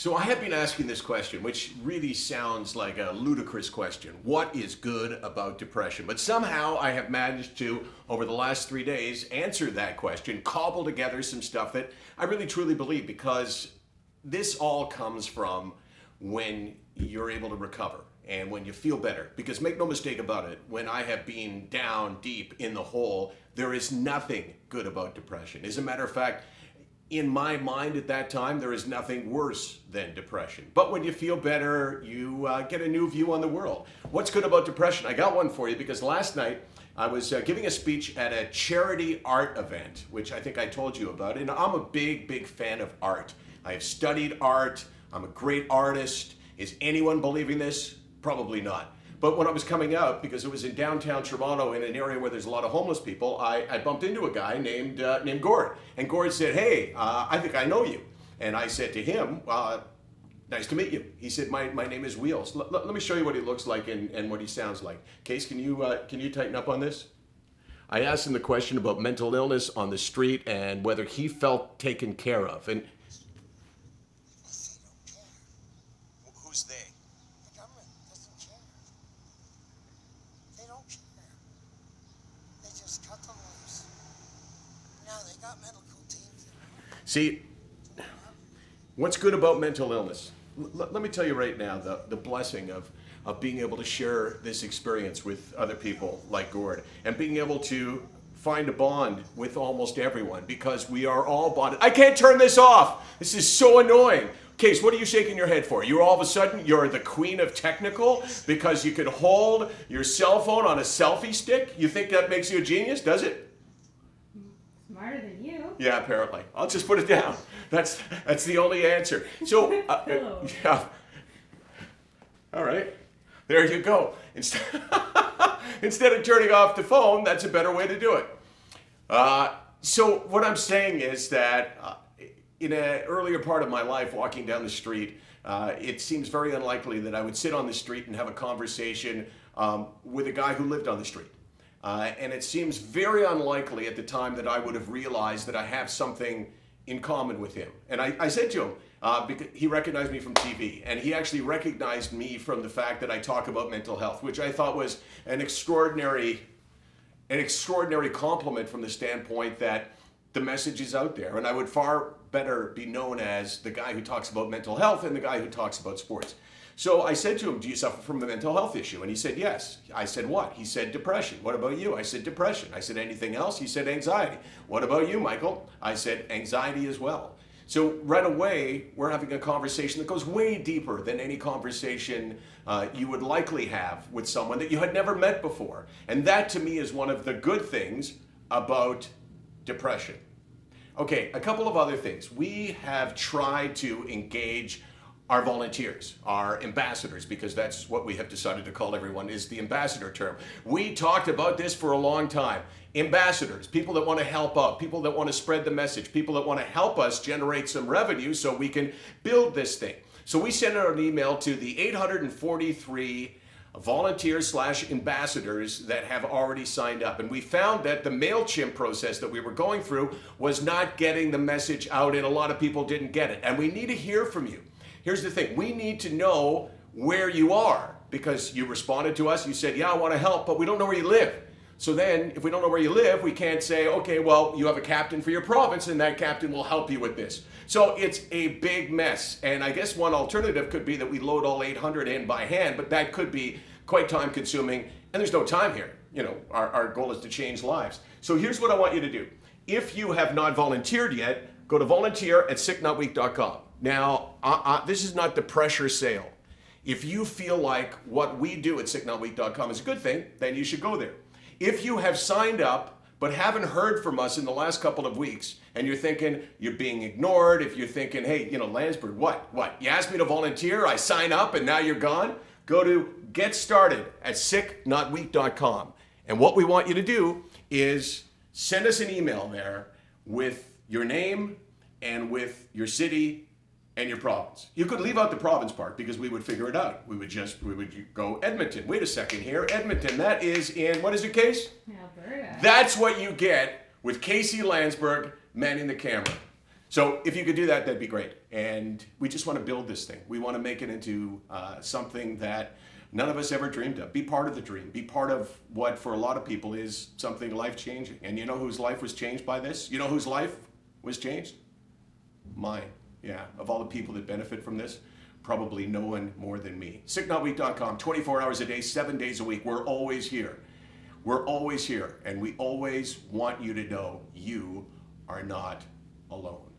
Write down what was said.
So I have been asking this question, which really sounds like a ludicrous question. What is good about depression? But somehow I have managed to, over the last 3 days, answer that question, cobble together some stuff that I really truly believe, because this all comes from when you're able to recover and when you feel better. Because make no mistake about it, when I have been down deep in the hole, there is nothing good about depression. As a matter of fact, in my mind at that time, there is nothing worse than depression. But when you feel better, you get a new view on the world. What's good about depression? I got one for you, because last night I was giving a speech at a charity art event, which I think I told you about. And I'm a big fan of art. I have studied art. I'm a great artist. Is anyone believing this? Probably not. But when I was coming out, because it was in downtown Toronto in an area where there's a lot of homeless people, I bumped into a guy named Gord. And Gord said, "Hey, I think I know you." And I said to him, "Nice to meet you." He said, my name is Wheels. Let me show you what he looks like and what he sounds like. Case, can you tighten up on this? I asked him the question about mental illness on the street and whether he felt taken care of. And who's they? The government doesn't care. They don't care. They just cut them loose. Now they got medical teams. see, what's good about mental illness? Let me tell you right now, the blessing of being able to share this experience with other people like Gord, and being able to find a bond with almost everyone, because we are all bonded. I can't turn this off. This is so annoying. Case, what are you shaking your head for? You all of a sudden, you're the queen of technical because you could hold your cell phone on a selfie stick? You think that makes you a genius, does it? Smarter than you. Yeah, apparently. I'll just put it down. That's the only answer. So, yeah. All right. There you go. Instead of turning off the phone, that's a better way to do it. So what I'm saying is that in an earlier part of my life, walking down the street, it seems very unlikely that I would sit on the street and have a conversation with a guy who lived on the street. And it seems very unlikely at the time that I would have realized that I have something in common with him. And I said to him, because he recognized me from TV, and he actually recognized me from the fact that I talk about mental health, which I thought was an extraordinary compliment from the standpoint that the message is out there, and I would far better be known as the guy who talks about mental health than the guy who talks about sports. So I said to him, "Do you suffer from a mental health issue?" And he said, "Yes." I said, "What?" He said, "Depression." "What about you?" I said, "Depression." I said, "Anything else?" He said, "Anxiety." "What about you, Michael?" I said, "Anxiety as well." So right away, we're having a conversation that goes way deeper than any conversation you would likely have with someone that you had never met before. And that to me is one of the good things about depression. Okay, a couple of other things. We have tried to engage our volunteers, our ambassadors, because that's what we have decided to call everyone, is the ambassador term. We talked about this for a long time. Ambassadors, people that want to help out, people that want to spread the message, people that want to help us generate some revenue so we can build this thing. So we sent out an email to the 843 volunteers/ambassadors that have already signed up. And we found that the MailChimp process that we were going through was not getting the message out, and a lot of people didn't get it. And we need to hear from you. Here's the thing, we need to know where you are, because you responded to us, you said, "Yeah, I want to help," but we don't know where you live. So then, if we don't know where you live, we can't say, "Okay, well, you have a captain for your province, and that captain will help you with this." So it's a big mess. And I guess one alternative could be that we load all 800 in by hand, but that could be quite time consuming, and there's no time here. You know, our goal is to change lives. So here's what I want you to do. If you have not volunteered yet, go to volunteer@SickNotWeak.com. Now, this is not the pressure sale. If you feel like what we do at SickNotWeak.com is a good thing, then you should go there. If you have signed up but haven't heard from us in the last couple of weeks, and you're thinking you're being ignored, if you're thinking, "Hey, you know, Landsblog, what? You asked me to volunteer, I sign up, and now you're gone?" Go to Get Started at SickNotWeak.com. And what we want you to do is send us an email there with your name and with your city and your province. You could leave out the province part because we would figure it out. We would go Edmonton. Wait a second here. Edmonton, that is in, what is it, Case? Alberta. That's what you get with Casey Landsberg manning the camera. So if you could do that, that'd be great. And we just want to build this thing. We want to make it into something that none of us ever dreamed of. Be part of the dream. Be part of what for a lot of people is something life-changing. And you know whose life was changed by this? You know whose life was changed? Mine. Yeah, of all the people that benefit from this, probably no one more than me. SickNotWeak.com, 24 hours a day, 7 days a week. We're always here. We're always here. And we always want you to know you are not alone.